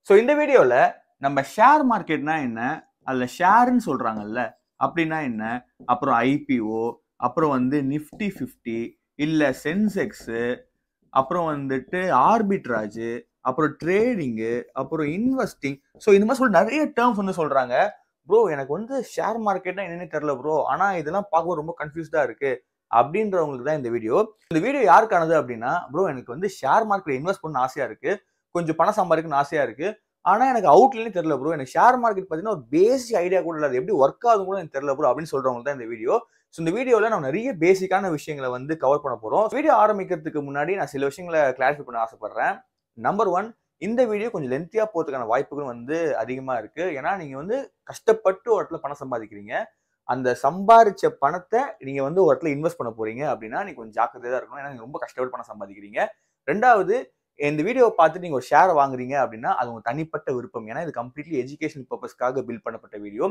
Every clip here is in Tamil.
ஸோ இந்த வீடியோவில் நம்ம ஷேர் மார்க்கெட்னா என்ன, அதில் ஷேர்ன்னு சொல்கிறாங்கல்ல அப்படின்னா என்ன, அப்புறம் ஐபிஓ, அப்புறம் வந்து நிஃப்டி 50, இல்லை சென்செக்ஸு, அப்புறம் வந்துட்டு ஆர்பிட்ராஜ், அப்புறம் ட்ரேடிங்கு, அப்புறம் இன்வெஸ்டிங். ஸோ இந்த மாதிரி சொல்லி நிறைய டேர்ம்ஸ் வந்து சொல்கிறாங்க. ப்ரோ எனக்கு வந்து ஷேர் மார்க்கெட்னா என்னன்னு தெரியல ப்ரோ, ஆனால் இதெல்லாம் பார்க்க ரொம்ப கன்ஃபியூஸ்டாக இருக்கு அப்படின்றவங்களுக்கு தான் இந்த வீடியோ. இந்த வீடியோ யாருக்கானது அப்படின்னா, ப்ரோ எனக்கு வந்து ஷேர் மார்க்கெட் இன்வெஸ்ட் பண்ண ஆசையா இருக்கு, கொஞ்சம் பணம் சம்பாதிக்கணும்னு ஆசையா இருக்கு, ஆனா எனக்கு அவுட்லைனே தெரியல ப்ரோ, எனக்கு ஷேர் மார்க்கெட் பார்த்தீங்கன்னா ஒரு பேசிக் ஐடியா கூட இல்லை, அது எப்படி ஒர்க் ஆகுது கூட எனக்கு தெரியல ப்ரோ அப்படின்னு சொல்றவங்க தான் இந்த வீடியோ. ஸோ இந்த வீடியோவில் நம்ம நிறைய பேசிக்கான விஷயங்களை வந்து கவர் பண்ண போறோம். வீடியோ ஆரம்பிக்கிறதுக்கு முன்னாடி நான் சில விஷயங்களை கிளாரிஃபை பண்ண ஆசைப்படுறேன். நம்பர் 1, இந்த வீடியோ கொஞ்சம் லென்த்தியா போறதுக்கான வாய்ப்புகள் வந்து அதிகமா இருக்கு. ஏன்னா நீங்க வந்து கஷ்டப்பட்டு ஒரு இடத்துல பணம் சம்பாதிக்கிறீங்க, அந்த சம்பாதிச்ச பணத்தை நீங்க வந்து ஒரு இடத்துல இன்வெஸ்ட் பண்ண போறீங்க அப்படின்னா நீங்க கொஞ்சம் ஜாக்கிரதையா தான் இருக்கணும். ஏன்னா நீங்க ரொம்ப கஷ்டப்பட்டு பணம் சம்பாதிக்கிறீங்க. ரெண்டாவது, இந்த வீடியோவை பார்த்துட்டு நீங்க ஒரு ஷேர் வாங்குறீங்க அப்படின்னா அது உங்க தனிப்பட்ட விருப்பம். ஏன்னா இது கம்ப்ளீட்லி எஜுகேஷன் பர்பஸ்க்காக பில்ட் பண்ணப்பட்ட வீடியோ.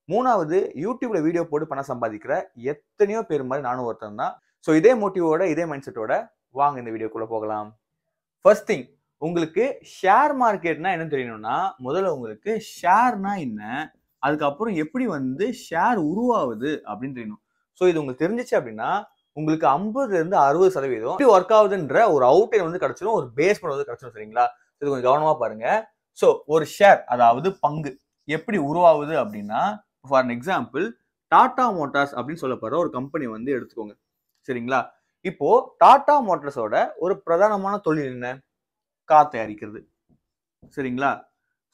மூணாவது, யூடியூப்ல வீடியோ போட்டு பணம் சம்பாதிக்கிற எத்தனையோ பேர் மாதிரி நானும் ஒருத்தன் தான். ஸோ இதே மோட்டிவோட இதே மைண்ட் செட்டோட வாங்க இந்த வீடியோக்குள்ள போகலாம். ஃபர்ஸ்ட் திங், உங்களுக்கு ஷேர் மார்க்கெட்னா என்னன்னு தெரியணும்னா முதல்ல உங்களுக்கு ஷேர்னா என்ன, அதுக்கப்புறம் எப்படி வந்து ஷேர் உருவாகுது அப்படின்னு தெரியணும். ஸோ இது உங்களுக்கு தெரிஞ்சிச்சு அப்படின்னா உங்களுக்கு 50% 60% எப்படி ஒர்க் ஆகுதுன்ற ஒரு அவுட்லைன் வந்து கிடைச்சிடும், ஒரு பேஸ் வந்து கிடைச்சிடும். சரிங்களா? இது கொஞ்சம் கவனமா பாருங்க. ஸோ ஒரு ஷேர் அதாவது பங்கு எப்படி உருவாகுது அப்படின்னா, for an example Tata Motors அப்படின்னு சொல்லப்படுற ஒரு கம்பெனி வந்து எடுத்துக்கோங்க. சரிங்களா? இப்போ டாடா மோட்டார்ஸோட ஒரு பிரதானமான தொழில் என்ன? கார் தயாரிக்கிறது. சரிங்களா?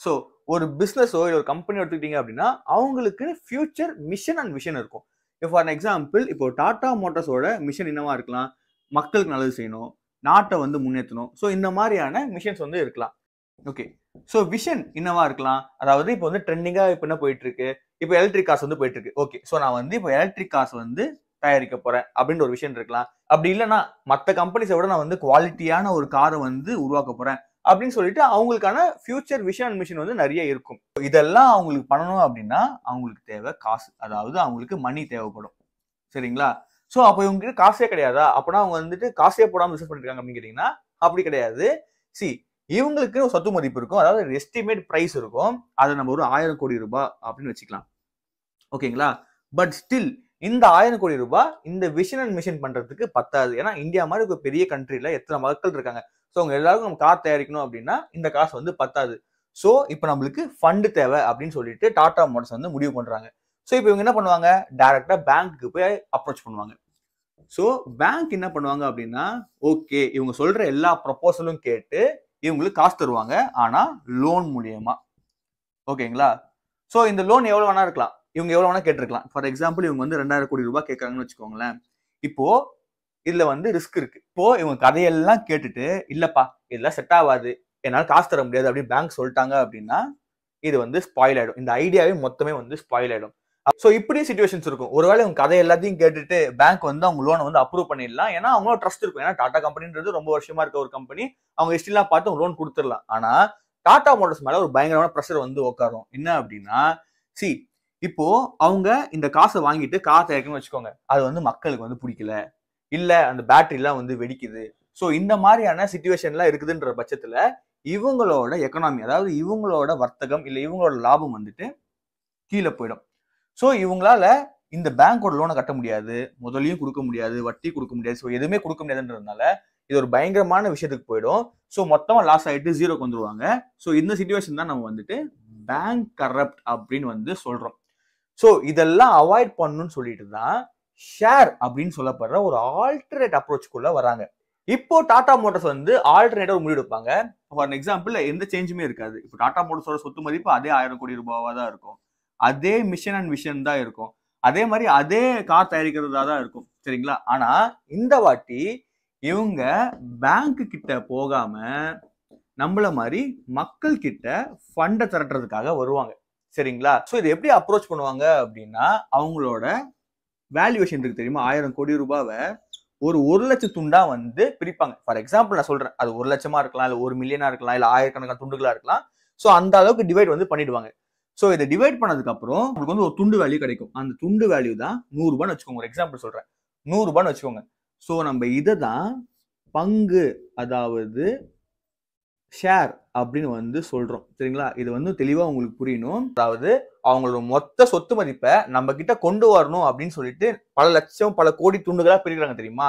ஸோ ஒரு பிசினஸோ இல்லை ஒரு கம்பெனி எடுத்துக்கிட்டீங்க அப்படின்னா அவங்களுக்கு ஃபியூச்சர் மிஷன் அண்ட் விஷன் இருக்கும். இப்போ ஃபார் எக்ஸாம்பிள் இப்போ டாடா மோட்டார்ஸோட மிஷன் என்னவா இருக்கலாம்? மக்களுக்கு நல்லது செய்யணும், நாட்டை வந்து முன்னேற்றணும். ஸோ இந்த மாதிரியான மிஷன்ஸ் வந்து இருக்கலாம். ஓகே, ஸோ விஷன் என்னவா இருக்கலாம்? அதாவது இப்போ வந்து ட்ரெண்டிங்கா இப்போ என்ன போயிட்டு இருக்கு, இப்போ எலக்ட்ரிக் கார்ஸ் வந்து போயிட்டு இருக்கு. ஓகே, ஸோ நான் வந்து இப்போ எலக்ட்ரிக் கார்ஸ் வந்து தயாரிக்க போறேன் அப்படின்ற ஒரு விஷயம் இருக்கலாம். அப்படி இல்லைன்னா மற்ற கம்பெனிஸை விட நான் வந்து குவாலிட்டியான ஒரு காரை வந்து உருவாக்க போறேன் அப்படின்னு சொல்லிட்டு அவங்களுக்கான ஃபியூச்சர் விஷன் அண்ட் மிஷன் வந்து நிறைய இருக்கும். இதெல்லாம் அவங்களுக்கு பண்ணணும் அப்படின்னா அவங்களுக்கு தேவை காசு, அதாவது அவங்களுக்கு மணி தேவைப்படும். சரிங்களா? ஸோ அப்போ இவங்க காசே கிடையாதா? அப்படின்னா அவங்க வந்துட்டு காசே போடாமல் பிசினஸ் பண்ணிருக்காங்க அப்படின்னு கேட்டீங்கன்னா அப்படி கிடையாது. சி, இவங்களுக்கு ஒரு சொத்து மதிப்பு இருக்கும், அதாவது எஸ்டிமேட் பிரைஸ் இருக்கும். அதை நம்ம ஒரு 1000 கோடி ரூபாய் அப்படின்னு வச்சுக்கலாம். ஓகேங்களா? பட் ஸ்டில் இந்த 1000 கோடி ரூபாய் இந்த விஷன் அண்ட் மிஷன் பண்றதுக்கு பத்தாது. ஏன்னா இந்தியா மாதிரி ஒரு பெரிய கண்ட்ரில எத்தனை மக்கள் இருக்காங்க. ஸோ அவங்க எல்லாருக்கும் நம்ம கார் தயாரிக்கணும் அப்படின்னா இந்த காசு வந்து பத்தாது. ஸோ இப்போ நம்மளுக்கு ஃபண்டு தேவை அப்படின்னு சொல்லிட்டு டாடா மோட்டார்ஸ் வந்து முடிவு பண்றாங்க. ஸோ இப்போ இவங்க என்ன பண்ணுவாங்க? டைரக்டா பேங்க்கு போய் அப்ரோச் பண்ணுவாங்க. ஸோ பேங்க் என்ன பண்ணுவாங்க அப்படின்னா, ஓகே இவங்க சொல்ற எல்லா ப்ரொபோசலும் கேட்டு இவங்களுக்கு காசு தருவாங்க, ஆனா லோன் மூலியமா. ஓகேங்களா? ஸோ இந்த லோன் எவ்வளவு வேணா இருக்கலாம், இவங்க எவ்வளவு வேணா கேட்டிருக்கலாம். ஃபார் எக்ஸாம்பிள் இவங்க வந்து 2000 கோடி ரூபாய் கேட்கறாங்கன்னு வச்சுக்கோங்களேன். இப்போ இதுல வந்து ரிஸ்க் இருக்கு. இப்போ இவங்க கதையெல்லாம் கேட்டுட்டு இல்லப்பா இதெல்லாம் செட் ஆகாது, என்னால காசு தர முடியாது அப்படின்னு பேங்க் சொல்லிட்டாங்க அப்படின்னா இது வந்து ஸ்பாயில் ஆயிடும். இந்த ஐடியாவே மொத்தமே வந்து ஸ்பாயில் ஆயிடும். ஸோ இப்படி சிச்சுவேஷன்ஸ் இருக்கும். ஒருவேளை உங்க கதை எல்லாத்தையும் கேட்டுட்டு பேங்க் வந்து அவங்க லோனை வந்து அப்ரூவ் பண்ணிடலாம். ஏன்னா அவங்களோட ட்ரஸ்ட் இருக்கும். ஏன்னா டாடா கம்பெனின்றது ரொம்ப வருஷமா இருக்க ஒரு கம்பெனி, அவங்க ஹிஸ்டரிலாம் பார்த்து அவங்க லோன் கொடுத்துடலாம். ஆனா டாடா மோட்டார்ஸ் மேல ஒரு பயங்கரமான ப்ரெஷர் வந்து உட்காரும். என்ன அப்படின்னா, சி இப்போ அவங்க இந்த காசை வாங்கிட்டு கார் தயாரிக்கணும்னு வச்சுக்கோங்க, அது வந்து மக்களுக்கு வந்து பிடிக்கல, இல்ல அந்த பேட்டரி எல்லாம் வந்து வெடிக்குது. ஸோ இந்த மாதிரியான சிச்சுவேஷன்லாம் இருக்குதுன்ற பட்சத்துல இவங்களோட எக்கனாமி, அதாவது இவங்களோட வர்த்தகம் இல்ல இவங்களோட லாபம் வந்துட்டு கீழே போயிடும். ஸோ இவங்களால இந்த பேங்கோட லோனை கட்ட முடியாது, முதலையும் கொடுக்க முடியாது, வட்டி கொடுக்க முடியாது, ஸோ எதுவுமே கொடுக்க முடியாதுன்றதுனால இது ஒரு பயங்கரமான விஷயத்துக்கு போயிடும். ஸோ மொத்தமா லாஸ் ஆயிட்டு ஜீரோக்கு வந்துருவாங்க. ஸோ இந்த சிச்சுவேஷன் தான் நம்ம வந்துட்டு பேங்க் கரப்ட் அப்படின்னு வந்து சொல்றோம். ஸோ இதெல்லாம் அவாய்ட் பண்ணணும்னு சொல்லிட்டு தான் ஷேர் அப்படின்னு சொல்லப்படுற ஒரு ஆல்டர்னேட் அப்ரோச்சுக்குள்ள வராங்க. இப்போ டாடா மோட்டார்ஸ் வந்து ஆல்டர்னேட்டா ஒரு முடிவு எடுப்பாங்க. ஃபார் எக்ஸாம்பிள் எந்த சேஞ்சுமே இருக்காது. இப்போ டாடா மோட்டார்ஸோட சொத்து மதிப்பு அதே 1000 கோடி ரூபாவா தான் இருக்கும், அதே மிஷன் அண்ட் விஷன் தான் இருக்கும், அதே மாதிரி அதே கார் தயாரிக்கிறதா தான் இருக்கும். சரிங்களா? ஆனா இந்த வாட்டி இவங்க பேங்க் கிட்ட போகாம நம்மள மாதிரி மக்கள் கிட்ட ஃபண்டை திரட்டுறதுக்காக வருவாங்க. சரிங்களா? ஸோ இது எப்படி அப்ரோச் பண்ணுவாங்க அப்படின்னா, அவங்களோட வேல்யூவேஷன் இருக்கு தெரியுமா, 1000 கோடி ரூபாவை ஒரு 1,00,000 துண்டா வந்து பிரிப்பாங்க. ஃபார் எக்ஸாம்பிள் நான் சொல்றேன், அது 1,00,000 இருக்கலாம், இல்ல 1 மில்லியனா இருக்கலாம், இல்ல ஆயிரக்கணக்கான துண்டுகளா இருக்கலாம். ஸோ அந்த அளவுக்கு டிவைட் வந்து பண்ணிடுவாங்க. ஸோ இதை டிவைட் பண்ணதுக்கு அப்புறம் உங்களுக்கு வந்து ஒரு துண்டு வேல்யூ கிடைக்கும். அந்த துண்டு வேல்யூ தான் 100 ரூபான்னு வச்சுக்கோங்க. ஒரு எக்ஸாம்பிள் சொல்றேன், 100 ரூபான்னு வச்சுக்கோங்க. ஸோ நம்ம இதை தான் பங்கு, அதாவது ஷேர் அப்படின்னு வந்து சொல்றோம். சரிங்களா? இது வந்து தெளிவா உங்களுக்கு புரியணும். அதாவது அவங்களோட மொத்த சொத்து மதிப்பை நம்ம கிட்ட கொண்டு வரணும் அப்படின்னு சொல்லிட்டு பல லட்சம், பல கோடி துண்டுகளா பிரிக்கிறாங்க தெரியுமா?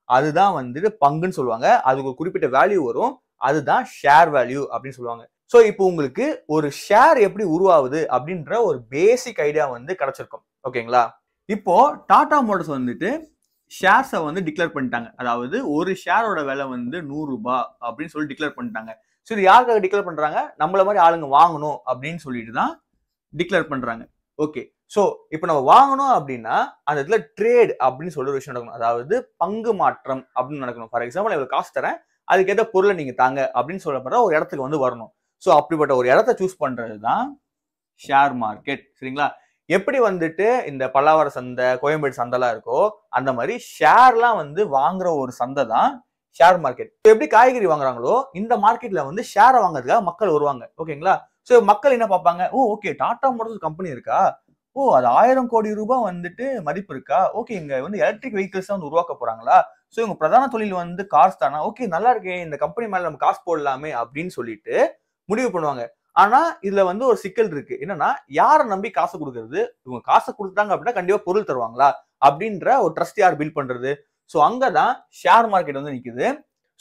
அதுதான் வந்துட்டு பங்குன்னு சொல்லுவாங்க. அதுக்கு ஒரு குறிப்பிட்ட வேல்யூ வரும். அதுதான் ஷேர் வேல்யூ அப்படின்னு சொல்லுவாங்க. சோ இப்போ உங்களுக்கு ஒரு ஷேர் எப்படி உருவாகுது அப்படின்ற ஒரு பேசிக் ஐடியா வந்து கிடைச்சிருக்கும். ஓகேங்களா? இப்போ டாடா மோட்டார்ஸ் வந்துட்டு ஷேர்ஸை வந்து டிக்ளேர் பண்ணிட்டாங்க. அதாவது ஒரு ஷேரோட விலை வந்து 100 ரூபாய் அப்படின்னு சொல்லி டிக்ளேர் பண்ணிட்டாங்க. ஸோ இது யாருக்காக டிக்ளேர் பண்றாங்க? நம்மள மாதிரி ஆளுங்க வாங்கணும் அப்படின்னு சொல்லிட்டு தான் டிக்ளேர் பண்றாங்க. ஓகே. ஸோ இப்போ நம்ம வாங்கணும் அப்படின்னா அந்த இடத்துல ட்ரேட் அப்படின்னு சொல்ற ஒரு விஷயம் நடக்கணும். அதாவது பங்கு மாற்றம் அப்படின்னு நடக்கணும். ஃபார் எக்ஸாம்பிள் இவ்வளவு காசு தரேன், அதுக்கேற்ற பொருளை நீங்க தாங்க அப்படின்னு சொல்லப்படுற ஒரு இடத்துக்கு வந்து வரணும். ஸோ அப்படிப்பட்ட ஒரு இடத்த சூஸ் பண்றது தான் ஷேர் மார்க்கெட். சரிங்களா? எப்படி வந்துட்டு இந்த பல்லாவர சந்தை, கோயம்பேடு சந்தைலாம் இருக்கோ அந்த மாதிரி ஷேர்லாம் வந்து வாங்குற ஒரு சந்தை தான் ஷேர் மார்க்கெட். எப்படி காய்கறி வாங்குறாங்களோ இந்த மார்க்கெட்ல வந்து ஷேரை வாங்குறதுக்காக மக்கள் வருவாங்க. ஓகேங்களா? சோ மக்கள் என்ன பார்ப்பாங்க? ஓ ஓகே, டாடா மோட்டார்ஸ் கம்பெனி இருக்கா? ஓ அது 1000 கோடி ரூபாய் வந்துட்டு மதிப்பு இருக்கா? ஓகே, இங்க வந்து எலக்ட்ரிக் வெஹிக்கிள்ஸ் வந்து உருவாக்க போறாங்களா? சோ இவங்க பிரதான தொழில் வந்து கார்ஸ் தானா? ஓகே, நல்லா இருக்கே, இந்த கம்பெனி மேல நம்ம காசு போடலாமே அப்படின்னு சொல்லிட்டு முடிவு பண்ணுவாங்க. ஆனா இதுல வந்து ஒரு சிக்கல் இருக்கு. என்னன்னா யாரை நம்பி காசு கொடுக்கறது? இவங்க காசு கொடுத்தாங்க அப்படின்னா கண்டிப்பா பொருள் தருவாங்களா அப்படின்ற ஒரு ட்ரஸ்ட் யார் பில்ட் பண்றது? சோ அங்கதான் ஷேர் மார்க்கெட் வந்து நிக்குது.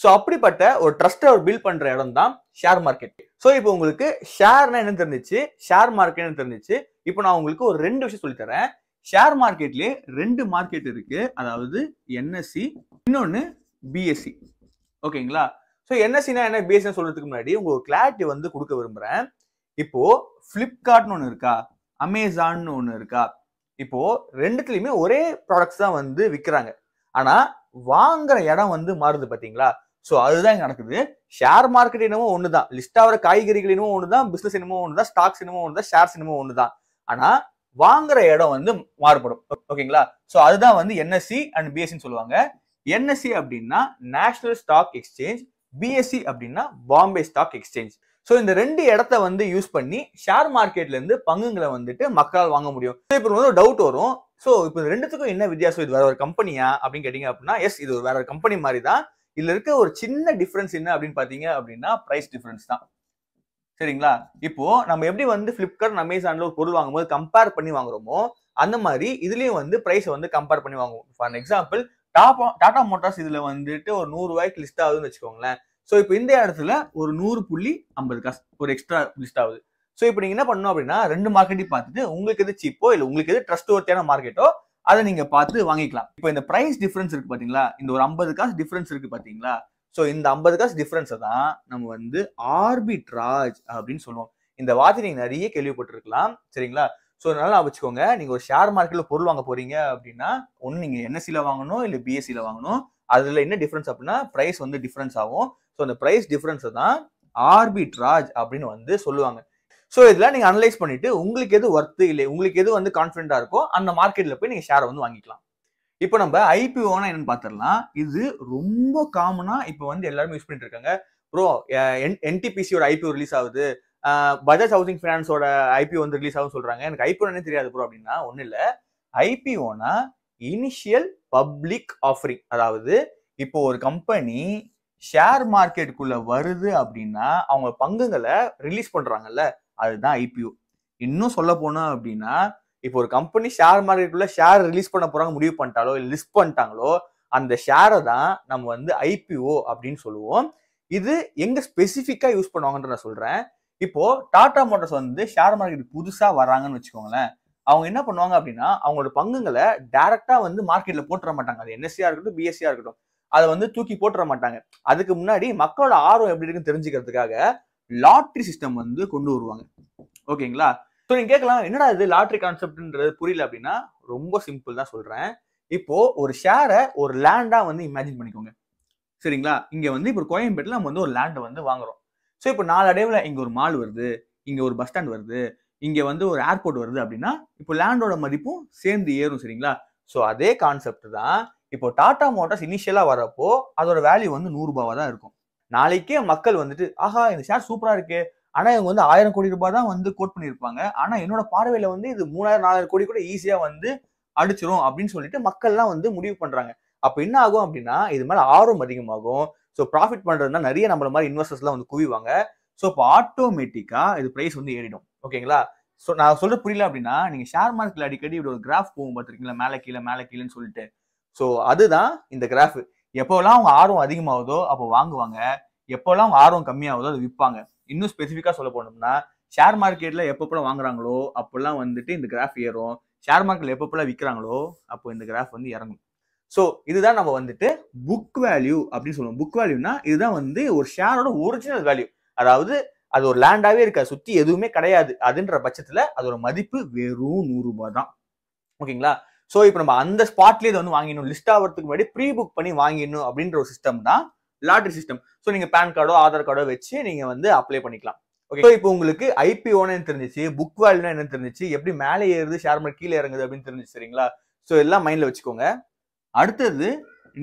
சோ அப்படிப்பட்ட ஒரு ட்ரஸ்ட் பில்ட் பண்ற இடம் தான் ஷேர் மார்க்கெட். சோ இப்போ உங்களுக்கு ஷேர்னா என்ன தெரிஞ்சிச்சு, ஷேர் மார்க்கெட் தெரிஞ்சிச்சு. இப்போ நான் உங்களுக்கு ஒரு 2 விஷயம் சொல்லி தரேன். ஷேர் மார்க்கெட்லயே 2 மார்க்கெட் இருக்கு. அதாவது என்எஸ்சி, இன்னொன்னு பிஎஸ்சி. ஓகேங்களா? சோ என்எஸ்சினா என்ன, பிஎஸ்சி சொல்றதுக்கு முன்னாடி உங்களுக்கு கிளாரிட்டி வந்து கொடுக்க விரும்புறேன். இப்போ பிளிப்கார்ட்னு ஒண்ணு இருக்கா, அமேசான் ஒண்ணு இருக்கா? இப்போ ரெண்டுத்துலயுமே ஒரே ப்ராடக்ட்ஸ் தான் வந்து விக்கிறாங்க. ஆனா வாங்குற இடம் வந்து மாறுது பாத்தீங்களா? சோ அதுதான் இங்க நடக்குது. ஷேர் மார்க்கெட் என்னமோ ஒண்ணுதான், லிஸ்ட் ஆகிற காய்கறிகள் என்னமோ ஒண்ணுதான், பிசினஸ் என்னமோ ஒண்ணுதான், ஸ்டாக்ஸ் என்னமோ ஒண்ணுதான், ஷேர்ஸ் என்னமோ ஒண்ணுதான். ஆனா வாங்குற இடம் வந்து மாறுபடும். ஓகேங்களா? சோ அதுதான் வந்து என்எஸ்சி அண்ட் பிஎஸ்சின்னு சொல்லுவாங்க. என்எஸ்சி அப்படின்னா நேஷனல் ஸ்டாக் எக்ஸ்சேஞ்ச், பிஎஸ்சி அப்படின்னா பாம்பே ஸ்டாக் எக்ஸ்சேஞ்ச். சோ இந்த 2 இடத்த வந்து யூஸ் பண்ணி ஷேர் மார்க்கெட்ல இருந்து பங்குகளை வந்துட்டு மக்களால் வாங்க முடியும். இப்போ வந்து ஒரு டவுட் வரும். சோ இப்போ ரெண்டுத்துக்கும் என்ன வித்தியாசம்? இது வேற ஒரு கம்பெனியா அப்படின்னு கேட்டீங்க அப்படின்னா, எஸ், இது வேற ஒரு கம்பெனி மாதிரி தான். இதுல இருக்க ஒரு சின்ன டிஃபரன்ஸ் என்ன அப்படின்னு பாத்தீங்க அப்படின்னா பிரைஸ் டிஃபரன்ஸ் தான். சரிங்களா? இப்போ நம்ம எப்படி வந்து பிளிப்கார்ட், அமேசான்ல ஒரு பொருள் வாங்கும்போது கம்பேர் பண்ணி வாங்குறோமோ அந்த மாதிரி இதுலயும் வந்து பிரைஸ் வந்து கம்பேர் பண்ணி வாங்குவோம். ஃபார் எக்ஸாம்பிள் டாடா மோட்டார்ஸ் இதுல வந்துட்டு ஒரு 100 ரூபாய்க்கு லிஸ்ட் ஆகுதுன்னு வச்சுக்கோங்களேன். சோ இப்போ இந்த இடத்துல ஒரு 100.50 காசு ஒரு எக்ஸ்ட்ரா லிஸ்ட் ஆகுது. சோ இப்போ நீங்க என்ன பண்ணணும் அப்படின்னா 2 மார்க்கெட்டையும் பார்த்துட்டு உங்களுக்கு எது சீப்போ இல்ல உங்களுக்கு எது ட்ரஸ்ட் ஒர்த்தியான மார்க்கெட்டோ அதை நீங்க பார்த்து வாங்கிக்கலாம். இப்போ இந்த பிரைஸ் டிஃபரன்ஸ் இருக்கு பாத்தீங்களா? இந்த ஒரு 50 காசு டிஃபரன்ஸ் இருக்கு பாத்தீங்களா? சோ இந்த 50 காசு டிஃபரன்ஸை தான் நம்ம வந்து ஆர்பிட்ராஜ் அப்படின்னு சொல்லுவோம். இந்த வார்த்தை நீங்க நிறைய கேள்விப்பட்டிருக்கலாம். சரிங்களா? சோ நல்லா வச்சுக்கோங்க. நீங்க ஒரு ஷேர் மார்க்கெட்ல பொருள் வாங்க போறீங்க அப்படின்னா ஒன்னு நீங்க என்எஸ்சில வாங்கணும் இல்ல பிஎஸ்சில வாங்கணும். அதுல என்ன டிஃபரன்ஸ் அப்படின்னா பிரைஸ் வந்து டிஃபரன்ஸ் ஆகும். சோ அந்த பிரைஸ் டிஃபரன்ஸ் தான் ஆர்பிட்ராஜ் அப்படின்னு வந்து சொல்லுவாங்க. சோ இதெல்லாம் நீங்க அனலைஸ் பண்ணிட்டு உங்களுக்கு எது ஒர்த் இல்லை, உங்களுக்கு எது வந்து கான்ஃபிடண்டா இருக்கோ அந்த மார்க்கெட்ல போய் நீங்க ஷேரை வந்து வாங்கிக்கலாம். இப்போ நம்ம ஐபிஓனா என்னன்னு பாத்திரலாம். இது ரொம்ப காமனா இப்போ வந்து எல்லாரும் யூஸ் பண்ணிட்டு இருக்காங்க. ப்ரோ என்டிபிசியோட ஐபிஓ ரிலீஸ் ஆகுது, பஜாஜ் ஹவுசிங் ஃபைனான்ஸோட ஐபிஓ வந்து ரிலீஸ் ஆகும் சொல்றாங்க. எனக்கு ஐபிஓ என்ன தெரியாது ப்ரோ அப்படின்னா ஒண்ணு இல்ல. ஐபிஓனா இனிஷியல் பப்ளிக் ஆஃபரிங். அதாவது இப்போ ஒரு கம்பெனி ஷேர் மார்க்கெட்டுக்குள்ள வருது அப்படின்னா அவங்க பங்குகளை ரிலீஸ் பண்றாங்கல்ல, அதுதான் ஐபிஓ. இன்னும் சொல்ல போனா அப்படின்னா இப்போ ஒரு கம்பெனி ஷேர் மார்க்கெட்டுக்குள்ள ஷேர் ரிலீஸ் பண்ண போறாங்க முடிவு பண்ணிட்டாலோ இல்ல லிஸ்ட் பண்ணிட்டாங்களோ அந்த ஷேரை தான் நம்ம வந்து ஐபிஓ அப்படின்னு சொல்லுவோம். இது எங்க ஸ்பெசிஃபிக்கா யூஸ் பண்ணுவாங்கன்ற நான் சொல்றேன். இப்போ டாடா மோட்டார்ஸ் வந்து ஷேர் மார்க்கெட் புதுசா வராங்கன்னு வச்சுக்கோங்களேன். அவங்க என்ன பண்ணுவாங்க அப்படின்னா அவங்களோட பங்குகளை டைரக்டா வந்து மார்க்கெட்ல போட்டுற மாட்டாங்க. அது என்எஸ்சியா இருக்கட்டும், பிஎஸ்சியா இருக்கட்டும், அதை வந்து தூக்கி போட்டுற மாட்டாங்க. அதுக்கு முன்னாடி மக்களோட ஆர்வம் எப்படி இருக்குன்னு தெரிஞ்சுக்கிறதுக்காக லாட்டரி சிஸ்டம் வந்து கொண்டு வருவாங்க. ஓகேங்களா? சோ நீங்க கேட்கலாம், என்னடா இது லாட்டரி கான்செப்ட்ன்றது புரியல அப்படின்னா ரொம்ப சிம்பிள் தான் சொல்றேன். இப்போ ஒரு ஷேரை ஒரு லேண்டா வந்து இமேஜின் பண்ணிக்கோங்க. சரிங்களா? இங்க வந்து இப்போ கோயம்பேட்டில் நம்ம வந்து ஒரு லேண்டை வந்து வாங்குறோம். ஸோ இப்போ நாளடைவில் இங்க ஒரு மால் வருது, இங்க ஒரு பஸ் ஸ்டாண்ட் வருது, இங்க வந்து ஒரு ஏர்போர்ட் வருது அப்படின்னா இப்போ லேண்டோட மதிப்பும் சேர்ந்து ஏறும். சரிங்களா? ஸோ அதே கான்செப்ட் தான் இப்போ டாடா மோட்டார்ஸ் இனிஷியலா வரப்போ அதோட வேல்யூ வந்து 100 ரூபாவா தான் இருக்கும். நாளைக்கே மக்கள் வந்துட்டு ஆஹா இந்த ஷேர் சூப்பரா இருக்கு, ஆனா இவங்க வந்து 1000 கோடி ரூபாய் தான் வந்து கோட் பண்ணியிருப்பாங்க, ஆனா என்னோட பார்வையில வந்து இது 3000 4000 கோடி கூட ஈஸியா வந்து அடிச்சிரும் அப்படின்னு சொல்லிட்டு மக்கள்லாம் வந்து முடிவு பண்றாங்க. அப்ப என்ன ஆகும் அப்படின்னா இது மேல ஆர்வம் அதிகமாகும். ஸோ ப்ராஃபிட் பண்றதுனா நிறைய நம்மள மாதிரி இன்வெஸ்டர்ஸ்லாம் வந்து குவிவாங்க. ஸோ இப்போ ஆட்டோமேட்டிக்கா இது பிரைஸ் வந்து ஏறிடும். ஓகேங்களா? ஸோ நான் சொல்றது புரியல அப்படின்னா, நீங்க ஷேர் மார்க்கெட்ல அடிக்கடி இப்படி ஒரு கிராஃப் போகும் பார்த்திருக்கீங்களா? மேல கீழ மேல கீழன்னு சொல்லிட்டு. ஸோ அதுதான் இந்த கிராஃப். எப்போலாம் அவங்க ஆர்வம் அதிகமாகுதோ அப்போ வாங்குவாங்க. எப்போலாம் அவங்க ஆர்வம் கம்மியாகுதோ அது விற்பாங்க. இன்னும் ஸ்பெசிஃபிக்கா சொல்ல போனோம்னா, ஷேர் மார்க்கெட்ல எப்பப்போலாம் வாங்குறாங்களோ அப்போல்லாம் வந்துட்டு இந்த கிராஃப் ஏறும். ஷேர் மார்க்கெட்ல எப்பப்போலாம் விற்கிறாங்களோ அப்போ இந்த கிராஃப் வந்து இறங்கும். ஸோ இதுதான் நம்ம வந்துட்டு புக் வேல்யூ அப்படின்னு சொல்லுவோம். புக் வேல்யூனா இதுதான் வந்து ஒரு ஷேரோட ஒரிஜினல் வேல்யூ. அதாவது அது ஒரு லேண்டாவே இருக்காது, சுத்தி எதுவுமே கிடையாது. அதுன்ற பட்சத்துல அதோட மதிப்பு வெறும் ₹100 தான். ஓகேங்களா? சோ இப்போ நம்ம அந்த ஸ்பாட்லயே இதை வந்து வாங்கிடணும். லிஸ்ட் ஆகிறதுக்கு முன்னாடி ப்ரீ புக் பண்ணி வாங்கிடணும் அப்படின்ற ஒரு சிஸ்டம் தான் லாட்டரி சிஸ்டம். ஸோ நீங்க பேன் கார்டோ ஆதார் கார்டோ வச்சு நீங்க வந்து அப்ளை பண்ணிக்கலாம். ஓகே, இப்போ உங்களுக்கு ஐபிஓன்னு தெரிஞ்சிச்சு, புக் வேல்யூனா என்ன தெரிஞ்சிச்சு, எப்படி மேலே ஏறுது ஷேர் மார்க்கெட் கீழே இறங்குது அப்படின்னு தெரிஞ்சிச்சு. சரிங்களா? ஸோ எல்லாம் மைண்ட்ல வச்சுக்கோங்க. அடுத்தது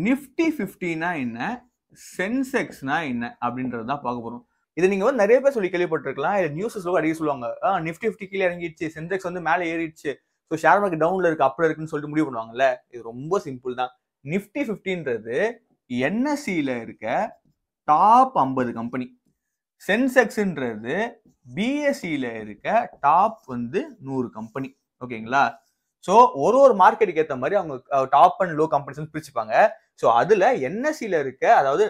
நிஃப்டி 50னா என்ன, சென்செக்ஸ்னா என்ன அப்படின்றது தான் பார்க்க போறோம். இது நீங்க வந்து நிறைய பேர் சொல்லி கேள்விப்பட்டிருக்கலாம். நியூஸஸ்ல அடிக்க சொல்லுவாங்க, நிஃப்டி 50 கீழே இறங்கிடுச்சு, சென்செக்ஸ் வந்து மேலே ஏறிடுச்சு, ஸோ ஷேர் மார்க்கெட் டவுன்ல இருக்கு அப்ல இருக்குன்னு சொல்லிட்டு முடிவு பண்ணுவாங்கல்ல. இது ரொம்ப சிம்பிள் தான். நிஃப்டி 50ன்றது என்எஸ்சில இருக்க டாப் 50 கம்பெனி. சென்செக்ஸ்ன்றது பிஎஸ்சில இருக்க டாப் வந்து 100 கம்பெனி. ஓகேங்களா? ஸோ ஒரு மார்க்கெட்டுக்கு ஏற்ற மாதிரி அவங்க டாப் அண்ட் லோ கம்பெனிஸ் பிரிச்சுப்பாங்க. ஸோ அதுல என்எஸ்சில இருக்க, அதாவது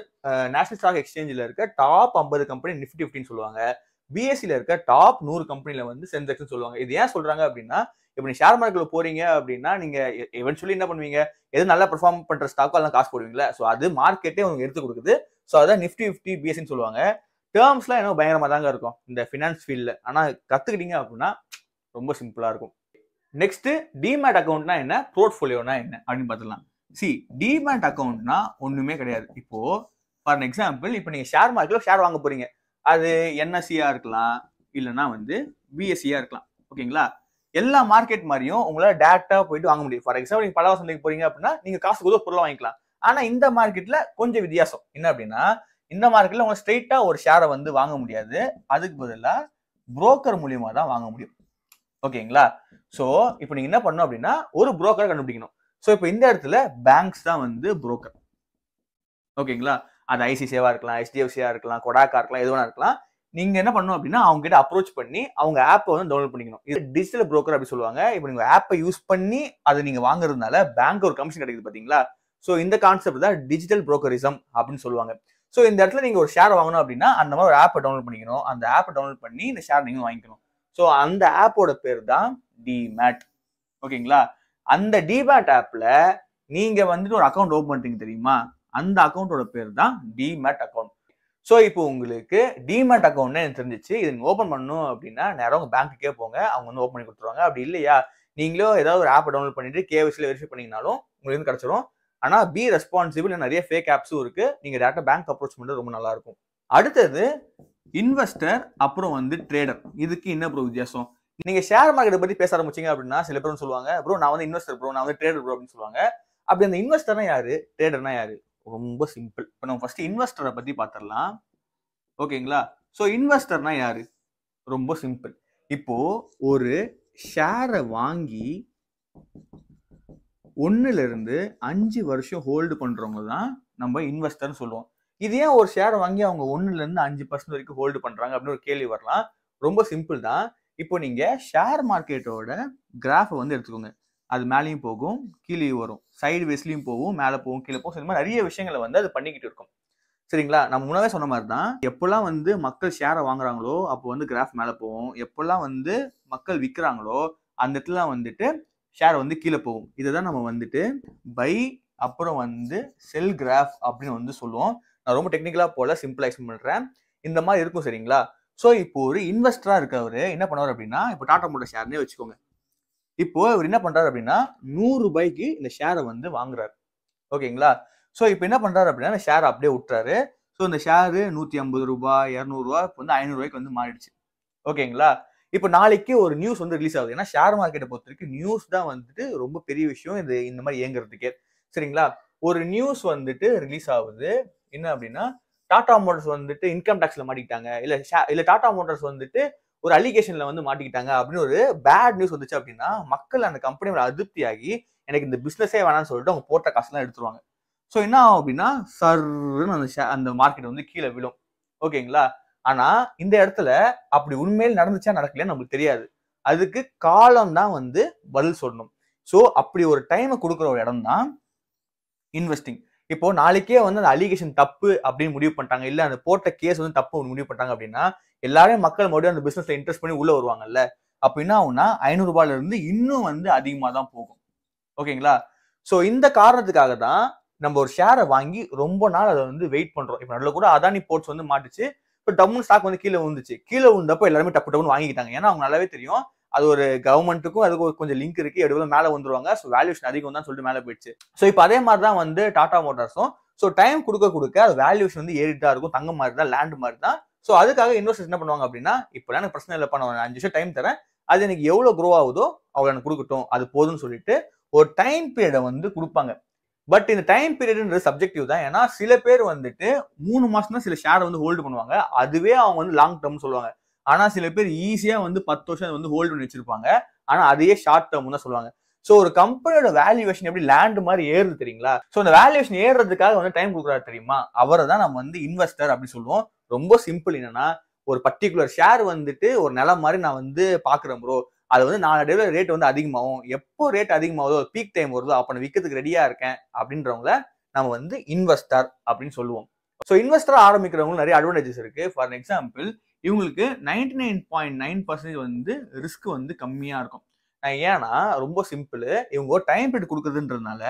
நேஷனல் ஸ்டாக் எக்ஸ்சேஞ்சில் இருக்க டாப் 50 கம்பெனி நிஃப்டி 50 சொல்லுவாங்க. பிஎஸ்சில இருக்க டாப் 100 கம்பெனில வந்து சென்செக்ஸ் சொல்லுவாங்க. இது ஏன் சொல்றாங்க அப்படின்னா, இப்போ நீ ஷேர் மார்க்கெட்ல போறீங்க அப்படின்னா நீங்க எவென்ச்சுவலி என்ன பண்ணுவீங்க, எது நல்லா பெர்ஃபார்ம் பண்ற ஸ்டாக்கோ அதெல்லாம் காசு போடுவீங்களா. ஸோ அது மார்க்கெட்டே உங்களுக்கு எடுத்து கொடுக்குது. ஸோ அதான் நிஃப்டி 50 பிஎஸ்சின்னு சொல்லுவாங்க. டேர்ம்ஸ்லாம் என்ன பயங்கரமா தாங்க இருக்கும் இந்த ஃபினான்ஸ் ஃபீல்ட்ல. ஆனா கத்துக்கிட்டீங்க அப்படின்னா ரொம்ப சிம்பிளா இருக்கும். நெக்ஸ்ட், டிமேட் அக்கௌண்ட்னா என்ன, போர்ட்ஃபோலியோனா என்ன அப்படின்னு பார்த்துக்கலாம். டிமேட் அக்கௌண்ட்னா ஒண்ணுமே கிடையாது. இப்போ ஃபார் எக்ஸாம்பிள், இப்போ நீங்க ஷேர் மார்க்கெட்ல ஷேர் வாங்க போறீங்க. அது என்எஸ்சியா இருக்கலாம், இல்லைன்னா வந்து பிஎஸ்சியா இருக்கலாம். ஓகேங்களா? எல்லா மார்க்கெட் மாதிரியும் உங்களால டேரக்டா போயிட்டு வாங்க முடியும். ஃபார் எக்ஸாம்பிள், நீங்க பலவ சந்தைக்கு போறீங்க அப்படின்னா நீங்க காசு கொடுத்து பொருளை வாங்கிக்கலாம். ஆனா இந்த மார்க்கெட்ல கொஞ்சம் வித்தியாசம் என்ன அப்படின்னா, இந்த மார்க்கெட்ல உங்க ஸ்ட்ரெயிட்டா ஒரு ஷேரை வந்து வாங்க முடியாது. அதுக்கு பதிலா புரோக்கர் மூலியமா தான் வாங்க முடியும். ஓகேங்களா? சோ இப்போ நீங்க என்ன பண்ணணும் அப்படின்னா, ஒரு புரோக்கரை கண்டுபிடிக்கணும். சோ இப்போ இந்த இடத்துல பேங்க்ஸ் தான் வந்து புரோக்கர். ஓகேங்களா? அது ஐசிசிஐவா இருக்கலாம், HDFCயா இருக்கலாம், கொடாக்கா இருக்கலாம், எதுவாக இருக்கலாம். நீங்க என்ன பண்ணணும் அப்படின்னா, அவங்க கிட்ட அப்ரோச் பண்ணி அவங்க ஆப்பை வந்து டவுன்லோட் பண்ணிக்கணும். இது டிஜிட்டல் புரோக்கர் அப்படி சொல்லுவாங்க. இப்போ நீங்க ஆப்பை யூஸ் பண்ணி அதை நீங்க வாங்குறதுனால பேங்க் ஒரு கமிஷன் கிடைக்குது பாத்தீங்களா. சோ இந்த கான்செப்ட் தான் டிஜிட்டல் புரோக்கரிசம் அப்படின்னு சொல்லுவாங்க. சோ இந்த இடத்துல நீங்க ஒரு ஷேர் வாங்கணும் அப்படின்னா அந்த மாதிரி ஒரு ஆப்பை டவுன்லோட் பண்ணிக்கணும். அந்த ஆப்பை டவுன்லோட் பண்ணி இந்த ஷேர் நீங்க வாங்கிக்கணும். சோ அந்த ஆப்போட பேர் தான் டிமேட். ஓகேங்களா? அந்த டிமேட் ஆப்ல நீங்க வந்துட்டு ஒரு அக்கௌண்ட் ஓபன் பண்றீங்க தெரியுமா, அந்த அக்கௌண்டோட பேர் தான் டிமேட் அக்கௌண்ட். சோ இப்போ உங்களுக்கு டிமேட் அக்கௌண்ட்னு எனக்கு தெரிஞ்சிச்சு. இது நீங்க ஓபன் பண்ணணும் அப்படின்னா நேரம் உங்க பேங்க்குக்கே போங்க, அவங்க வந்து ஓபன் பண்ணி கொடுத்துருவாங்க. அப்படி இல்லையா, நீங்களோ ஏதாவது ஒரு ஆப்பை டவுன்லோட் பண்ணிட்டு கேவிசில வெரிஃபை பண்ணீங்கனாலும் உங்களுக்கு கிடைச்சிரும். ஆனா பி ரெஸ்பான்சிபிள், நிறைய ஃபேக் ஆப்ஸும் இருக்கு. நீங்க டேரக்டா பேங்க் அப்ரோச் பண்றது ரொம்ப நல்லா இருக்கும். அடுத்தது இன்வெஸ்டர், அப்புறம் வந்து ட்ரேடர். இதுக்கு என்ன ப்ரோ வித்தியாசம்? நீங்க ஷேர் மார்க்கெட் பத்தி பேச ஆரம்பிச்சீங்க அப்படின்னா சில பேர் சொல்லுவாங்க, ப்ரோ நான் வந்து இன்வெஸ்டர் ப்ரோ, நான் வந்து ட்ரேடர் ப்ரோ அப்படின்னு சொல்லுவாங்க. அப்படி அந்த இன்வெஸ்டர்னா யாரு, ட்ரேடர்னா யாரு? ரொம்ப சிம்பிள். இப்போ நம்ம ஃபர்ஸ்ட் இன்வெஸ்டரை பத்தி பார்த்துடலாம். ஓகேங்களா? சோ இன்வெஸ்டர்னா யாரு? ரொம்ப சிம்பிள். இப்போ ஒரு ஷேரை வாங்கி 1ல இருந்து 5 வருஷம் ஹோல்டு பண்றவங்க தான் நம்ம இன்வெஸ்டர்னு சொல்லுவோம். இது ஏன் ஒரு ஷேரை வாங்கி அவங்க 1ல இருந்து 5% வரைக்கும் ஹோல்டு பண்றாங்க அப்படின்னு ஒரு கேள்வி வரலாம். ரொம்ப சிம்பிள் தான். இப்போ நீங்க ஷேர் மார்க்கெட்டோட கிராஃபை வந்து எடுத்துக்கோங்க. அது மேலேயும் போகும், கீழேயும் வரும், சைடு வேஸ்லயும் போகும், மேலே போகும், கீழே போகும். இந்த மாதிரி நிறைய விஷயங்களை வந்து அது பண்ணிக்கிட்டு இருக்கும். சரிங்களா? நம்ம முன்னவே சொன்ன மாதிரி தான், எப்பெல்லாம் வந்து மக்கள் ஷேரை வாங்குறாங்களோ அப்போ வந்து கிராஃப் மேலே போகும். எப்பெல்லாம் வந்து மக்கள் விற்கிறாங்களோ அந்த இடத்துல வந்துட்டு ஷேர் வந்து கீழே போகும். இதுதான் நம்ம வந்துட்டு பை அப்புறம் வந்து செல் கிராஃப் அப்படின்னு வந்து சொல்லுவோம். நான் ரொம்ப டெக்னிக்கலா போல, சிம்பிளா எக்ஸ்பிளைன் பண்றேன். இந்த மாதிரி இருக்கும். சரிங்களா? சோ இப்போ ஒரு இன்வெஸ்டரா இருக்கவரு என்ன பண்ணுவார் அப்படின்னா, இப்போ டாடா மோட்டார் ஷேர்னே வச்சுக்கோங்க. இப்போ இவர் என்ன பண்றாரு அப்படின்னா ₹100 இந்த ஷேரை வந்து வாங்குறாரு. ஓகேங்களா? சோ இப்போ என்ன பண்றாரு அப்படின்னா இந்த ஷேரை அப்படியே விட்டுறாரு. சோ இந்த ஷேர் ₹150, ₹200, இப்போ வந்து ₹500 வந்து மாறிடுச்சு. ஓகேங்களா? இப்போ நாளைக்கு ஒரு நியூஸ் வந்து ரிலீஸ் ஆகுது. ஏன்னா ஷேர் மார்க்கெட்டை பொறுத்த வரைக்கும் நியூஸ் தான் வந்துட்டு ரொம்ப பெரிய விஷயம் இது இந்த மாதிரி இயங்குறதுக்கே. சரிங்களா? ஒரு நியூஸ் வந்துட்டு ரிலீஸ் ஆகுது. என்ன அப்படின்னா, டாடா மோட்டார்ஸ் வந்துட்டு இன்கம் டாக்ஸ்ல மாட்டிக்கிட்டாங்க, இல்ல டாடா மோட்டார்ஸ் வந்துட்டு ஒரு அலிகேஷன்ல வந்து மாட்டிக்கிட்டாங்க அப்படின்னு ஒரு பேட் நியூஸ் வந்துச்சு அப்படின்னா மக்கள் அந்த கம்பெனியோட அதிருப்தியாகி எனக்கு இந்த பிசினஸே வேணாம்னு சொல்லிட்டு அவங்க போட்ட காசுலாம் எடுத்துருவாங்க. ஸோ என்ன ஆகும் அப்படின்னா சர்ன்னு அந்த மார்க்கெட் வந்து கீழே விழும். ஓகேங்களா? ஆனா இந்த இடத்துல அப்படி உண்மையில் நடந்துச்சா நடக்கலையா நமக்கு தெரியாது. அதுக்கு காலம் தான் வந்து பதில் சொல்லணும். ஸோ அப்படி ஒரு டைமை கொடுக்குற ஒரு இடம் தான் இன்வெஸ்டிங். இப்போ நாளைக்கே வந்து அந்த அலிகேஷன் தப்பு அப்படின்னு முடிவு பண்ணிட்டாங்க, இல்ல அந்த போட்ட கேஸ் வந்து தப்பு முடிவு பண்ணிட்டாங்க அப்படின்னா எல்லாரும் மக்கள் மறுபடியும் அந்த பிசினஸ்ல இன்ட்ரெஸ்ட் பண்ணி உள்ள வருவாங்கல்ல. அப்ப என்ன ஆகும்னா 500 ரூபாயில இருந்து இன்னும் வந்து அதிகமா தான் போகும். ஓகேங்களா? சோ இந்த காரணத்துக்காக தான் நம்ம ஒரு ஷேரை வாங்கி ரொம்ப நாள் அதை வந்து வெயிட் பண்றோம். இப்ப நடுவில் கூட அதானி போர்ட்ஸ் வந்து மாட்டுச்சு. இப்போ டம்முன்னு ஸ்டாக் வந்து கீழே விழுந்துச்சு. கீழே விழுந்தப்போ எல்லாருமே டப்பு டப்புன்னு வாங்கிக்கிட்டாங்க. ஏன்னா அவங்க நல்லாவே தெரியும் அது ஒரு கவர்மெண்ட்டுக்கும் அதுக்கு கொஞ்சம் லிங்க் இருக்கு, எடுவல மேல வந்துருவாங்க. ஸோ வேல்யூஷன் அதிகம் தான் சொல்லிட்டு மேல போயிடுச்சு. ஸோ இப்போ அதே மாதிரி தான் வந்து டாடா மோட்டார்ஸும் ஸோ டைம் கொடுக்க அது வேல்யூஷன் வந்து ஏறிட்டு தான் இருக்கும். தங்கம் மாதிரி தான், லேண்ட் மாதிரி தான். ஸோ அதுக்காக இன்வெஸ்டர்ஸ் என்ன பண்ணுவாங்க அப்படின்னா, இப்போ எனக்கு பிரச்சனை இல்லை, பண்ண 5 வருஷம் டைம் தரேன், அது எனக்கு எவ்வளவு க்ரோ ஆகுதோ அவ்வளோ எனக்கு கொடுக்கட்டும், அது போதும்னு சொல்லிட்டு ஒரு டைம் பீரியடை வந்து கொடுப்பாங்க. பட் இந்த டைம் பீரியட்ன்றது சப்ஜெக்டிவ் தான். ஏன்னா சில பேர் வந்துட்டு 3 மாசம் தான் சில ஷேர் வந்து ஹோல்டு பண்ணுவாங்க, அதுவே அவங்க வந்து லாங் டேர்ம் சொல்லுவாங்க. ஆனா சில பேர் ஈஸியா வந்து 10 வருஷம் வந்து ஹோல்டு பண்ணி வச்சிருப்பாங்க, ஆனா அதையே ஷார்ட் டேர்ம் தான் சொல்லுவாங்க. சோ ஒரு கம்பெனியோட வேல்யூவேஷன் எப்படி லேண்ட் மாதிரி ஏறுது தெரியுங்களா? சோ அந்த வேல்யூவேஷன் ஏறுறதுக்காக வந்து டைம் கொடுக்குறாரு தெரியுமா, அவரை தான் நம்ம வந்து இன்வெஸ்டர் அப்படின்னு சொல்லுவோம். ரொம்ப சிம்பிள். என்னன்னா ஒரு பர்டிகுலர் ஷேர் வந்துட்டு ஒரு நிலம் மாதிரி நான் வந்து பாக்குறேன் ப்ரோ, அது வந்து நாளடைவுல ரேட் வந்து அதிகமாகும், எப்போ ரேட் அதிகமாகுதோ பீக் டைம் வருதோ அப்ப நான் விற்கிறதுக்கு ரெடியா இருக்கேன் அப்படின்றவங்கள நம்ம வந்து இன்வெஸ்டர் அப்படின்னு சொல்லுவோம். ஸோ இன்வெஸ்டர் ஆரம்பிக்கிறவங்களுக்கு நிறைய அட்வான்டேஜஸ் இருக்கு. ஃபார் எக்ஸாம்பிள் இவங்களுக்கு 99.9% வந்து ரிஸ்க் வந்து கம்மியா இருக்கும். ஏன்னா ரொம்ப சிம்பிள், இவங்க ஒரு டைம் பீரியட் கொடுக்குறதுன்றதுனால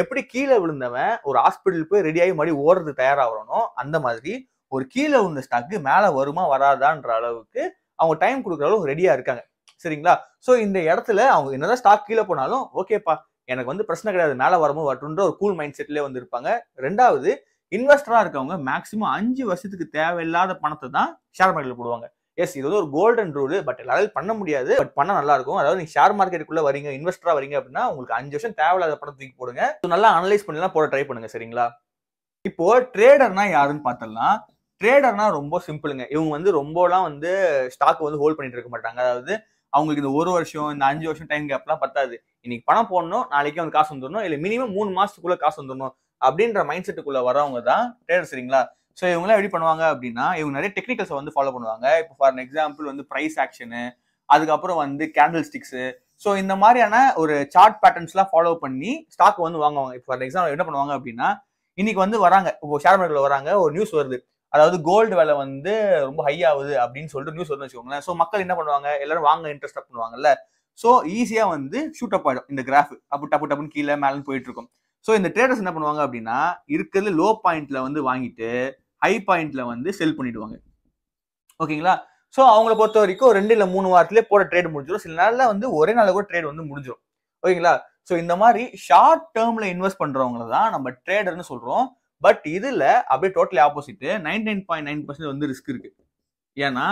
எப்படி கீழே விழுந்தவன் ஒரு ஹாஸ்பிட்டல் போய் ரெடி ஆகி மறுபடியும் ஓடுறதுக்கு தயாராகணும், அந்த மாதிரி ஒரு கீழே விழுந்த ஸ்டாக்கு மேல வருமா வராதான்ற அளவுக்கு அவங்க டைம் கொடுக்குற அளவுக்கு ரெடியா இருக்காங்க. சரிங்களா? சோ இந்த இடத்துல அவங்க என்னதான் ஸ்டாக் கீழே போனாலும் ஓகேப்பா எனக்கு வந்து பிரச்சனை கிடையாது, மேல வரமோ வரட்டுன்ற ஒரு கூல் மைண்ட் செட்லயே வந்து இருப்பாங்க. ரெண்டாவது, இன்வெஸ்டரா இருக்கவங்க மேக்சிமம் 5 வருஷத்துக்கு தேவையில்லாத பணத்தை தான் ஷேர் மார்க்கெட்ல போடுவாங்க. எஸ், இது வந்து ஒரு கோல்டன் ரூல், பட் எல்லாரும் பண்ண முடியாது, பட் பண்ண நல்லா இருக்கும். அதாவது நீங்க ஷேர் மார்க்கெட்டுக்குள்ள வரீங்க, இன்வெஸ்டரா வரீங்க அப்படின்னா உங்களுக்கு 5 வருஷம் தேவையில்லாத பணத்தை தூக்கி போடுங்க. நல்லா அனலைஸ் பண்ணலாம் போட ட்ரை பண்ணுங்க. சரிங்களா? இப்போ ட்ரேடர்னா யாருன்னு பார்த்தலாம். ட்ரேடர்னா ரொம்ப சிம்பிளுங்க. இவங்க வந்து ரொம்பலாம் வந்து ஸ்டாக் வந்து ஹோல்ட் பண்ணிட்டு இருக்க மாட்டாங்க. அதாவது அவங்களுக்கு இந்த 1 வருஷம் இந்த 5 வருஷம் டைம் கேப்லாம் பத்தாது. இன்னைக்கு பணம் போடணும், நாளைக்கே வந்து காசு வந்துடணும், இல்ல மினிமம் 3 மாசத்துக்குள்ள காசு வந்துடணும் அப்படின்ற மைண்ட் செட்டுக்குள்ள வரவங்க தான் ட்ரேடர். சரிங்களா? ஸோ இவங்களாம் எப்படி பண்ணுவாங்க அப்படின்னா, இவங்க நிறைய டெக்னிக்கல்ஸை வந்து ஃபாலோ பண்ணுவாங்க. இப்போ ஃபார் எக்ஸாம்பிள் வந்து பிரைஸ் ஆக்ஷனு, அதுக்கப்புறம் வந்து கேண்டில் ஸ்டிக்ஸு, ஸோ இந்த மாதிரியான ஒரு சார்ட் பேட்டர்ன்ஸ்லாம் ஃபாலோ பண்ணி ஸ்டாக் வந்து வாங்குவாங்க. இப்போ ஃபார் எக்ஸாம்பிள் என்ன பண்ணுவாங்க அப்படின்னா, இன்னைக்கு வந்து வராங்க, இப்போ ஷேர் மார்க்கெட்ல வராங்க, ஒரு நியூஸ் வருது, அதாவது கோல்டு விலை வந்து ரொம்ப ஹை ஆகுது அப்படின்னு சொல்லிட்டு நியூஸ் வருதுன்னு வச்சுக்கோங்களேன். ஸோ மக்கள் என்ன பண்ணுவாங்க, எல்லாரும் வாங்க இன்ட்ரெஸ்ட் பண்ணுவாங்கல்ல. ஸோ ஈஸியா வந்து ஷூட் அப் ஆயிடும் இந்த கிராஃப், அப்போ டப்பு டப்புன்னு கீழே மேலும் போயிட்டு இருக்கும். ஸோ இந்த ட்ரேடர்ஸ் என்ன பண்ணுவாங்க அப்படின்னா, இருக்கிறது லோ பாயிண்ட்ல வந்து வாங்கிட்டு ஹை பாயிண்ட்ல வந்து செல் பண்ணிடுவாங்க. ஓகேங்களா? ஸோ அவங்கள பொறுத்த வரைக்கும் 2 இல்ல 3 வாரத்திலே போட ட்ரேட் முடிஞ்சிடும். சில நாள்ல வந்து ஒரே நாள்ல கூட ட்ரேட் வந்து முடிஞ்சிடும். ஓகேங்களா? ஸோ இந்த மாதிரி ஷார்ட் டேர்ம்ல இன்வெஸ்ட் பண்றவங்களை தான் நம்ம ட்ரேடர்னு சொல்றோம். பட் இதுல அப்படியே டோட்டலி ஆப்போசிட், 99.9% வந்து ரிஸ்க் இருக்கு. ஏன்னா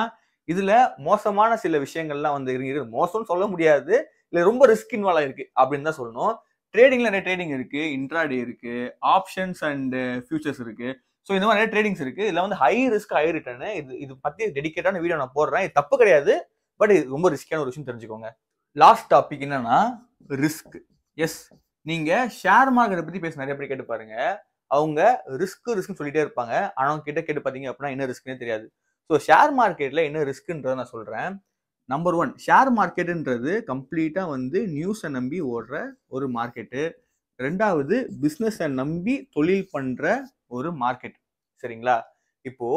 இதுல மோசமான சில விஷயங்கள்லாம் வந்து இருக்கு. மோசம்னு சொல்ல முடியாது, இல்ல ரொம்ப ரிஸ்க் இன்வால்வ் ஆயிருக்கு அப்படின்னு தான் சொல்லணும். ட்ரேடிங்ல நிறைய ட்ரேடிங் இருக்கு, இன்ட்ராடே இருக்கு, ஆப்ஷன்ஸ் அண்ட் ஃபியூச்சர்ஸ் இருக்கு. ஸோ இந்த மாதிரி நிறைய ட்ரேடிங்ஸ் இருக்கு. இதுல வந்து ஹை ரிஸ்க் ஹை ரிட்டர்ன், இது பத்தி டெடிகேட்டான வீடியோ நான் போடுறேன். இது தப்பு கிடையாது, பட் இது ரொம்ப ரிஸ்கியான ஒரு விஷயம், தெரிஞ்சுக்கோங்க. லாஸ்ட் டாபிக் என்னன்னா ரிஸ்க். எஸ், நீங்க ஷேர் மார்க்கெட்டை பத்தி பேச நிறைய பேர் கேட்டு பாருங்க, அவங்க ரிஸ்க் சொல்லிட்டே இருப்பாங்க. ஆனா அவங்க கிட்ட கேட்டு பாத்தீங்க அப்படின்னா என்ன ரிஸ்க்னே தெரியாது. ஸோ ஷேர் மார்க்கெட்ல என்ன ரிஸ்க்ன்றத நான் சொல்றேன். நம்பர் 1, ஷேர் மார்க்கெட்டுன்றது கம்ப்ளீட்டா வந்து நியூஸை நம்பி ஓடுற ஒரு மார்க்கெட்டு. ரெண்டாவது, பிசினஸை நம்பி தொழில் பண்ற ஒரு மார்க்கெட். சரிங்களா? இப்போ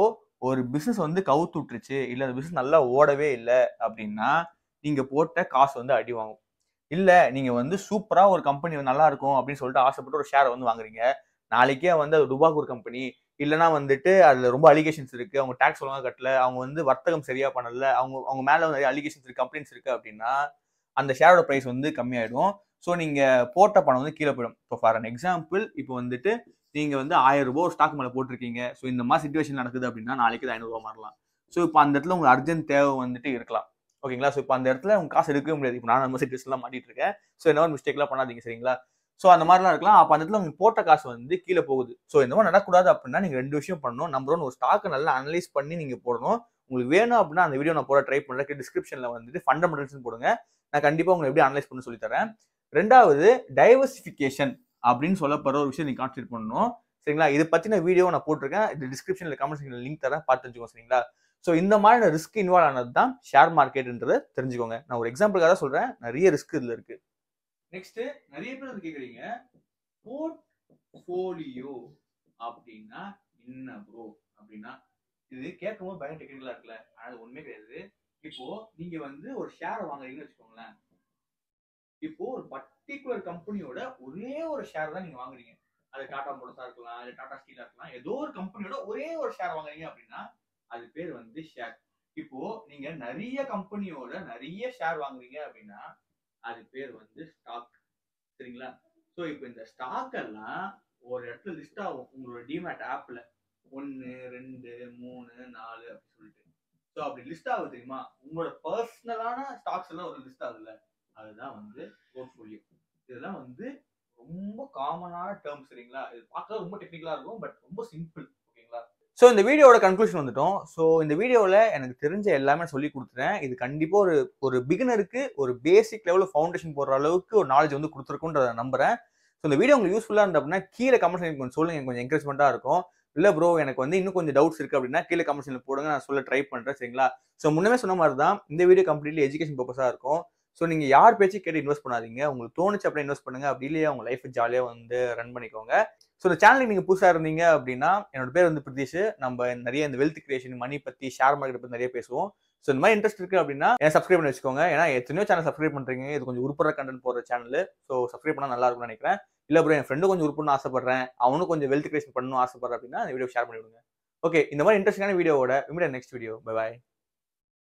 ஒரு பிசினஸ் வந்து கவுத்து விட்டுருச்சு, இல்ல அந்த பிசினஸ் நல்லா ஓடவே இல்லை அப்படின்னா நீங்க போட்ட காசு வந்து அடி வாங்கும். இல்ல நீங்க வந்து சூப்பரா ஒரு கம்பெனி நல்லா இருக்கும் அப்படின்னு சொல்லிட்டு ஆசைப்பட்டு ஒரு ஷேரை வந்து வாங்குறீங்க, நாளைக்கே வந்து அது டுபாக் ஒரு கம்பெனி, இல்லைன்னா வந்துட்டு அதுல ரொம்ப அலிகேஷன்ஸ் இருக்கு, அவங்க டாக்ஸ் ஒழுங்கா கட்டல, அவங்க வந்து வர்த்தகம் சரியா பண்ணல, அவங்க மேல நிறைய அலிகேஷன்ஸ் இருக்கு, கம்ப்ளைண்ட்ஸ் இருக்கு அப்படின்னா அந்த ஷேரோட பிரைஸ் வந்து கம்மியாயிடும். ஸோ நீங்க போட்ட பணம் வந்து கீழே போயிடும். இப்போ ஃபார் அன் எக்ஸாம்பிள், இப்போ வந்துட்டு நீங்க வந்து 1000 ரூபாய் ஒரு ஸ்டாக் மேல போட்டிருக்கீங்க. ஸோ இந்த மாதிரி சிச்சுவேஷன் நடக்குது அப்படின்னா நாளைக்கு 500 ரூபாய் மாறலாம். ஸோ இப்போ அந்த இடத்துல உங்களுக்கு அர்ஜென்ட் தேவை வந்துட்டு இருக்கலாம். ஓகேங்களா? ஸோ இப்போ அந்த இடத்துல உங்க காசு எடுக்கவே முடியாது. இப்போ நான் அந்த சிச்சுவேஷன்லாம் மாட்டிட்டு இருக்கேன். ஸோ என்ன மிஸ்டேக்லாம் பண்ணாதீங்க. சரிங்களா? ஸோ அந்த மாதிரிலாம் இருக்கலாம். அப்போ அந்த இடத்துல உங்களுக்கு போட்ட காசு வந்து கீழே போகுது. ஸோ இந்த மாதிரி நடக்கூடாது அப்படின்னா நீங்க 2 விஷயம் பண்ணணும். நம்பர் 1, ஒரு ஸ்டாக்கை நல்லா அனலைஸ் பண்ணி நீங்க போடணும். உங்களுக்கு வேணும் அப்படின்னா அந்த வீடியோ நான் போட ட்ரை பண்றேன். டிஸ்கிரிப்ஷன்ல வந்துட்டு ஃபண்டமெண்டல்ஸ் போடுங்க, நான் கண்டிப்பா உங்களுக்கு எப்படி அனலைஸ் பண்ண சொல்லி தரேன். ரெண்டாவது, டைவர்சிஃபிகேஷன் அப்படின்னு சொல்லப்படுற ஒரு விஷயம் நீங்க கான்சென்ட்ரேட் பண்ணணும். சரிங்களா? இதை பத்தின வீடியோ நான் போட்டிருக்கேன். இது டிஸ்கிரிப்ஷன்ல கமெண்ட் செக்ஷன்ல லிங்க் தரேன், பார்த்து தெரிஞ்சுக்கோங்க. சரிங்களா? ஸோ இந்த மாதிரி ரிஸ்க் இன்வால்வ் ஆனது தான் ஷேர் மார்க்கெட்ன்றதை தெரிஞ்சுக்கோங்க. நான் ஒரு எக்ஸாம்பிளுக்காக தான் சொல்றேன். நிறைய ரிஸ்க் இதுல இருக்கு. நெக்ஸ்ட் நிறைய பேர் வந்து கேக்குறீங்க, போர்ட்ஃபோலியோ அப்படின்னா என்ன ப்ரோ அப்படின்னா, இது கேட்கும்போது பயங்கர டெக்னிக்கலா இருக்குல்ல, ஆனா அது ஒண்ணுமே கிடையாது. இப்போ நீங்க வந்து ஒரு ஷேர் வாங்குறீங்கன்னு வச்சுக்கோங்களேன். இப்போ ஒரு பர்டிகுலர் கம்பெனியோட ஒரே ஒரு ஷேர் தான் நீங்க வாங்குறீங்க. அது டாடா மோட்டார்ஸா இருக்கலாம், இல்ல டாடா ஸ்டீலா இருக்கலாம். ஏதோ ஒரு கம்பெனியோட ஒரே ஒரு ஷேர் வாங்குறீங்க அப்படின்னா அது பேர் வந்து ஷேர். இப்போ நீங்க நிறைய கம்பெனியோட நிறைய ஷேர் வாங்குறீங்க அப்படின்னா அது பேர் வந்து ஸ்டாக். சரிங்களா? சோ இப்போ இந்த ஸ்டாக் எல்லாம் ஒரு இடத்துல லிஸ்ட் ஆகும் உங்களோட டிமேட் ஆப்ல. 1 2 3 4 அப்படி சொல்லிட்டு. சோ அப்படி லிஸ்ட் ஆகுது தெரியுமா? உங்களோட பர்சனலான ஸ்டாக்ஸ் எல்லாம் ஒரு லிஸ்ட் ஆகுதுல்ல, அதுதான் வந்து போர்ட்ஃபோலியோ. இதெல்லாம் வந்து ரொம்ப காமனான டேர்ம்ஸ். சரிங்களா? இது பார்க்க ரொம்ப டெக்னிக்கலா இருக்கும், பட் ரொம்ப சிம்பிள். ஓகேங்களா? ஸோ இந்த வீடியோட கன்க்ளூஷன் வந்துட்டோம். ஸோ இந்த வீடியோவில் எனக்கு தெரிஞ்ச எல்லாமே சொல்லி கொடுத்துட்டேன். இது கண்டிப்பாக ஒரு பிகினருக்கு ஒரு பேசிக் லெவலில் ஃபவுண்டேஷன் போடுற அளவுக்கு ஒரு நாலேஜ் வந்து கொடுத்துருக்குன்றத நம்புறேன். ஸோ இந்த வீடியோ உங்களுக்கு யூஸ்ஃபுல்லாக இருந்தா அப்படின்னா கீழே கமெண்ட் செக்ஷன் கொஞ்சம் சொல்லுங்க, எனக்கு கொஞ்சம் என்கரேஜ்மெண்ட்டாக இருக்கும். இல்லை ப்ரோ எனக்கு வந்து இன்னும் கொஞ்சம் டவுட்ஸ் இருக்கு அப்படின்னா கீழே கமெண்ட் செக்ஷனில் போடுங்க, நான் சொல்ல ட்ரை பண்ணுறேன். சரிங்களா? ஸோ முன்னமே சொன்ன மாதிரி தான் இந்த வீடியோ கம்ப்ளீட்லி எஜுகேஷன் பர்பஸாக இருக்கும். ஸோ நீங்கள் யார் பேச்சு கேட்டு இன்வெஸ்ட் பண்ணாதீங்க. உங்களுக்கு தோணுச்சு அப்படியே இன்வெஸ்ட் பண்ணுங்க. அப்படி இல்லையா உங்கள் லைஃப் ஜாலியாக வந்து ரன் பண்ணிக்கோங்க. ஸோ இந்த சேனலுக்கு நீங்கள் புதுசாக இருந்தீங்க அப்படின்னா என்னோட பேர் வந்து பிரிதீஷ். நம்ம நிறைய இந்த வெல்த் கிரியேஷன், மணி பற்றி, ஷேர் மார்க்கெட் பற்றி நிறைய பேசுவோம். ஸோ இந்த மாதிரி இன்ட்ரெஸ்ட் இருக்கு அப்படின்னா என்ன சப்ஸ்கிரைப் பண்ணி வச்சுக்கோங்க. ஏன்னா எத்தனையோ சேனல் சப்ஸ்கிரைப் பண்ணுறீங்க. இது கொஞ்சம் உருப்படுற கண்டென்ட் போடுற சேனல். ஸோ சப்ஸ்கிரைப் பண்ணால் நல்லா இருக்கும்னு நினைக்கிறேன். இல்லை ப்ரோ என் ஃப்ரெண்டு கொஞ்சம் உருப்படணும் ஆசைப்படுறேன், அவனும் கொஞ்சம் வெல்த் கிரியேஷன் பண்ணணும் ஆசைப்படுறேன் அப்படின்னா இந்த வீடியோ ஷேர் பண்ணி விடுங்க. ஓகே, இந்த மாதிரி இன்ட்ரெஸ்டிங்கான வீடியோவோட நெக்ஸ்ட் வீடியோ. Bye bye.